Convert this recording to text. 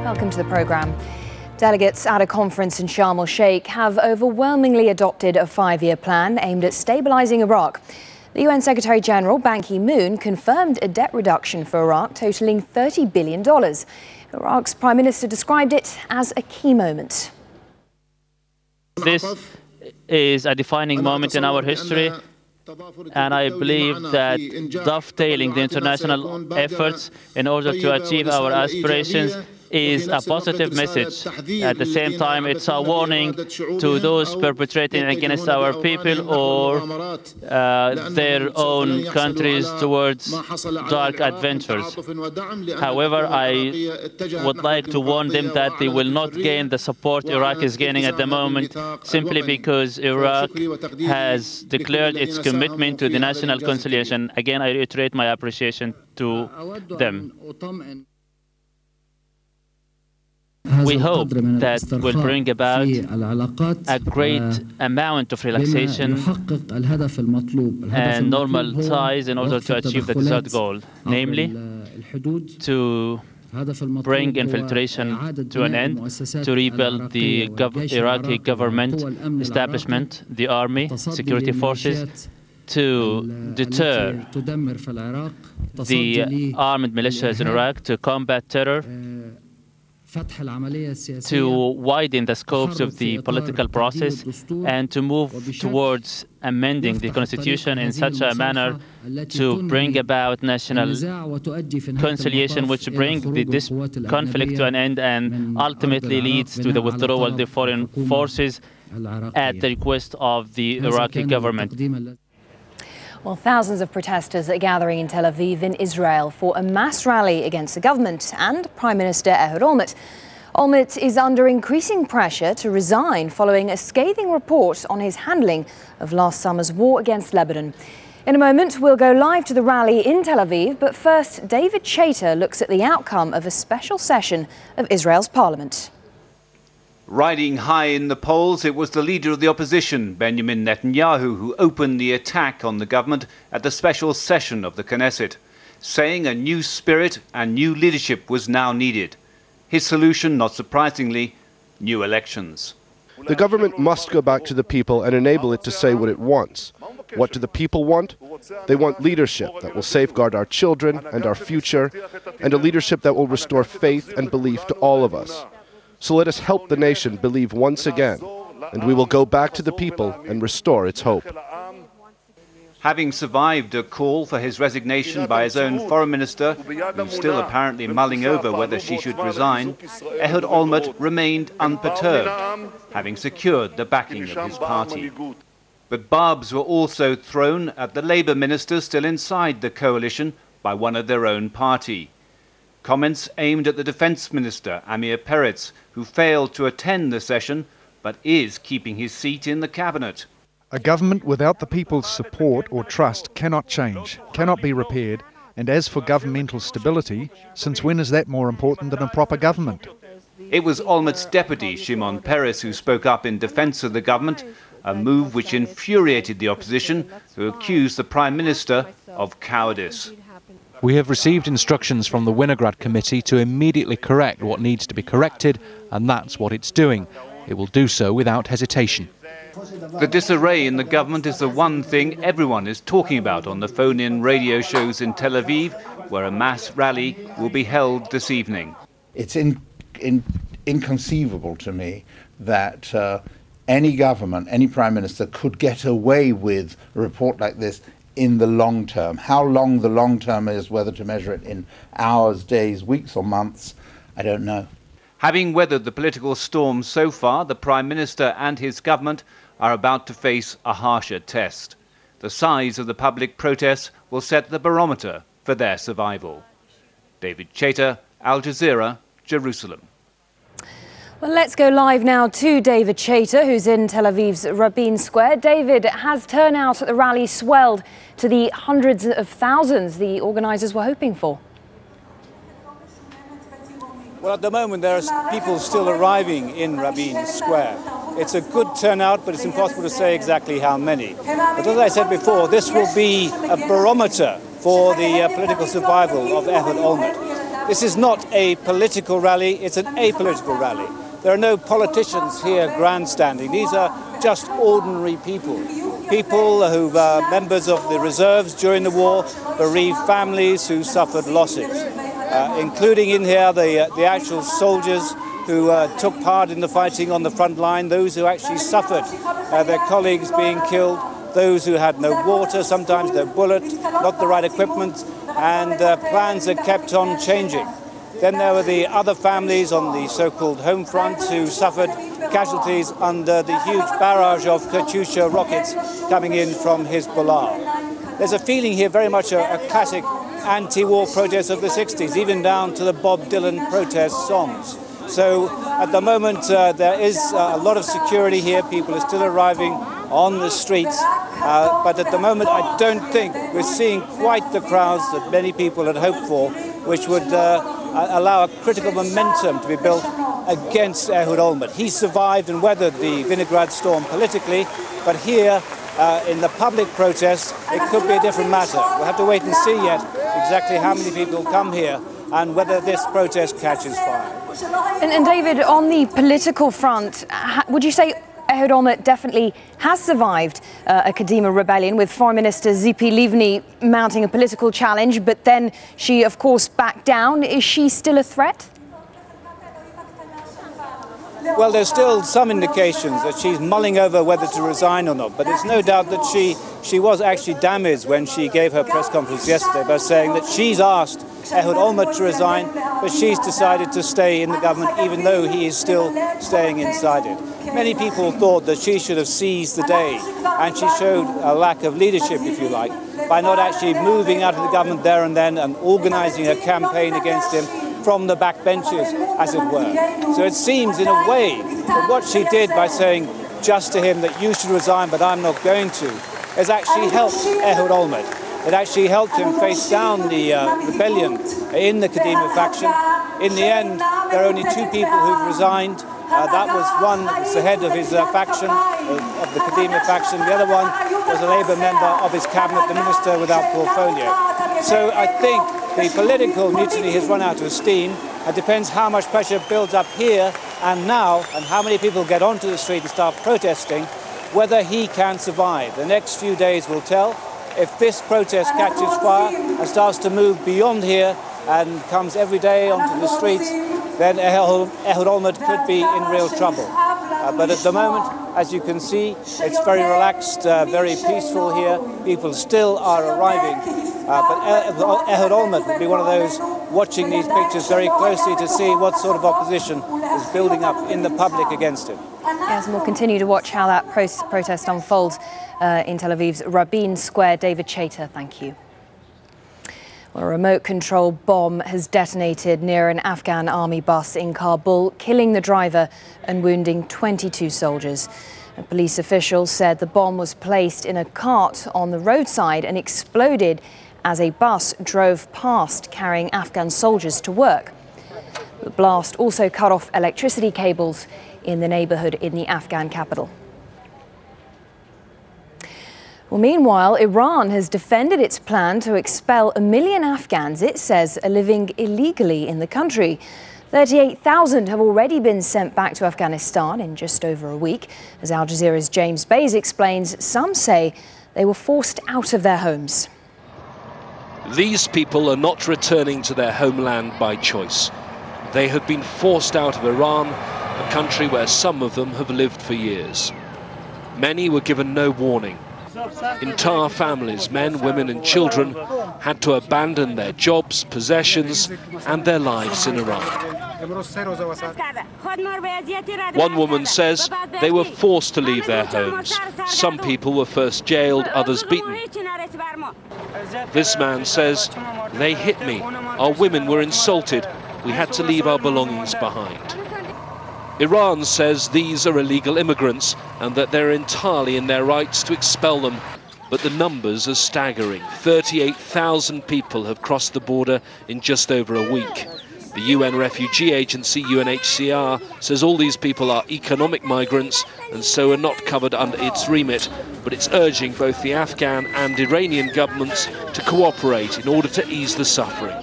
Welcome to the programme. Delegates at a conference in Sharm el-Sheikh have overwhelmingly adopted a 5-year plan aimed at stabilising Iraq. The UN Secretary-General Ban Ki-moon confirmed a debt reduction for Iraq totalling $30 billion. Iraq's Prime Minister described it as a key moment. This is a defining moment in our history, and I believe that dovetailing the international efforts in order to achieve our aspirations is a positive message. At the same time, it's a warning to those perpetrating against our people or their own countries towards dark adventures. However, I would like to warn them that they will not gain the support Iraq is gaining at the moment simply because Iraq has declared its commitment to the national conciliation. Again, I reiterate my appreciation to them. We hope that will bring about a great amount of relaxation and normal ties in order to achieve the desired goal, namely to bring infiltration to an end, to rebuild the Iraqi government establishment, the army, security forces, to deter the armed militias in Iraq, to combat terror, to widen the scopes of the political process, and to move towards amending the constitution in such a manner to bring about national conciliation, which brings this conflict to an end and ultimately leads to the withdrawal of the foreign forces at the request of the Iraqi government. Well, thousands of protesters are gathering in Tel Aviv in Israel for a mass rally against the government and Prime Minister Ehud Olmert. Olmert is under increasing pressure to resign following a scathing report on his handling of last summer's war against Lebanon. In a moment, we'll go live to the rally in Tel Aviv, but first, David Chater looks at the outcome of a special session of Israel's parliament. Riding high in the polls, it was the leader of the opposition, Benjamin Netanyahu, who opened the attack on the government at the special session of the Knesset, saying a new spirit and new leadership was now needed. His solution, not surprisingly, new elections. The government must go back to the people and enable it to say what it wants. What do the people want? They want leadership that will safeguard our children and our future, and a leadership that will restore faith and belief to all of us. So let us help the nation believe once again, and we will go back to the people and restore its hope. Having survived a call for his resignation by his own foreign minister, who's still apparently mulling over whether she should resign, Ehud Olmert remained unperturbed, having secured the backing of his party. But barbs were also thrown at the Labour ministers still inside the coalition by one of their own party. Comments aimed at the Defence Minister, Amir Peretz, who failed to attend the session, but is keeping his seat in the cabinet. A government without the people's support or trust cannot change, cannot be repaired, and as for governmental stability, since when is that more important than a proper government? It was Olmert's deputy, Shimon Peres, who spoke up in defence of the government, a move which infuriated the opposition, who accused the Prime Minister of cowardice. We have received instructions from the Winograd Committee to immediately correct what needs to be corrected, and that's what it's doing. It will do so without hesitation. The disarray in the government is the one thing everyone is talking about on the phone-in radio shows in Tel Aviv, where a mass rally will be held this evening. It's inconceivable to me that any government, any prime minister could get away with a report like this in the long term. How long the long term is, whether to measure it in hours, days, weeks or months, I don't know. Having weathered the political storm so far, the Prime Minister and his government are about to face a harsher test. The size of the public protests will set the barometer for their survival. David Chater, Al Jazeera, Jerusalem. Well, let's go live now to David Chater, who's in Tel Aviv's Rabin Square. David, has turnout at the rally swelled to the hundreds of thousands the organisers were hoping for? Well, at the moment, there are people still arriving in Rabin Square. It's a good turnout, but it's impossible to say exactly how many. But as I said before, this will be a barometer for the political survival of Ehud Olmert. This is not a political rally, it's an apolitical rally. There are no politicians here grandstanding. These are just ordinary people. People who are members of the reserves during the war, bereaved families who suffered losses, including in here the actual soldiers who took part in the fighting on the front line, those who actually suffered their colleagues being killed, those who had no water, sometimes no bullet, not the right equipment, and plans that kept on changing. Then there were the other families on the so-called home front who suffered casualties under the huge barrage of Katyusha rockets coming in from Hezbollah. There's a feeling here very much a classic anti-war protest of the 60s, even down to the Bob Dylan protest songs. So at the moment there is a lot of security here. People are still arriving on the streets, but at the moment I don't think we're seeing quite the crowds that many people had hoped for, which would allow a critical momentum to be built against Ehud Olmert. He survived and weathered the Vinograd storm politically, but here in the public protest it could be a different matter. We'll have to wait and see yet exactly how many people come here and whether this protest catches fire. And David, on the political front, would you say Ehud Olmert definitely has survived a Kadima rebellion, with Foreign Minister Tzipi Livni mounting a political challenge, but then she, of course, backed down? Is she still a threat? Well, there's still some indications that she's mulling over whether to resign or not, but there's no doubt that she was actually damaged when she gave her press conference yesterday by saying that she's asked Ehud Olmert to resign, but she's decided to stay in the government even though he is still staying inside it. Many people thought that she should have seized the day, and she showed a lack of leadership, if you like, by not actually moving out of the government there and then and organising a campaign against him from the backbenches, as it were. So it seems, in a way, that what she did by saying just to him that you should resign but I'm not going to, has actually helped Ehud Olmert. It actually helped him face down the rebellion in the Kadima faction. In the end, there are only two people who've resigned. That was one was the head of his faction, of the Kadima faction. The other one was a Labour member of his cabinet, the minister without portfolio. So I think the political mutiny has run out of steam. It depends how much pressure builds up here and now, and how many people get onto the street and start protesting, whether he can survive. The next few days will tell. If this protest catches fire and starts to move beyond here and comes every day onto the streets, then Ehud Olmert could be in real trouble. But at the moment, as you can see, it's very relaxed, very peaceful here. People still are arriving. But Ehud Olmert will be one of those watching these pictures very closely to see what sort of opposition is building up in the public against him. Yes, and we'll continue to watch how that protest unfolds in Tel Aviv's Rabin Square. David Chater, thank you. Well, a remote-control bomb has detonated near an Afghan army bus in Kabul, killing the driver and wounding 22 soldiers. A police official said the bomb was placed in a cart on the roadside and exploded as a bus drove past carrying Afghan soldiers to work. The blast also cut off electricity cables in the neighborhood in the Afghan capital. Well, meanwhile, Iran has defended its plan to expel 1 million Afghans it says are living illegally in the country. 38,000 have already been sent back to Afghanistan in just over a week. As Al Jazeera's James Bays explains, some say they were forced out of their homes. These people are not returning to their homeland by choice. They have been forced out of Iran, a country where some of them have lived for years. Many were given no warning. Entire families, men, women and children, had to abandon their jobs, possessions and their lives in Iran. One woman says they were forced to leave their homes. Some people were first jailed, others beaten. This man says, they hit me, our women were insulted, we had to leave our belongings behind. Iran says these are illegal immigrants and that they're entirely in their rights to expel them. But the numbers are staggering. 38,000 people have crossed the border in just over a week. The UN Refugee Agency, UNHCR, says all these people are economic migrants and so are not covered under its remit. But it's urging both the Afghan and Iranian governments to cooperate in order to ease the suffering.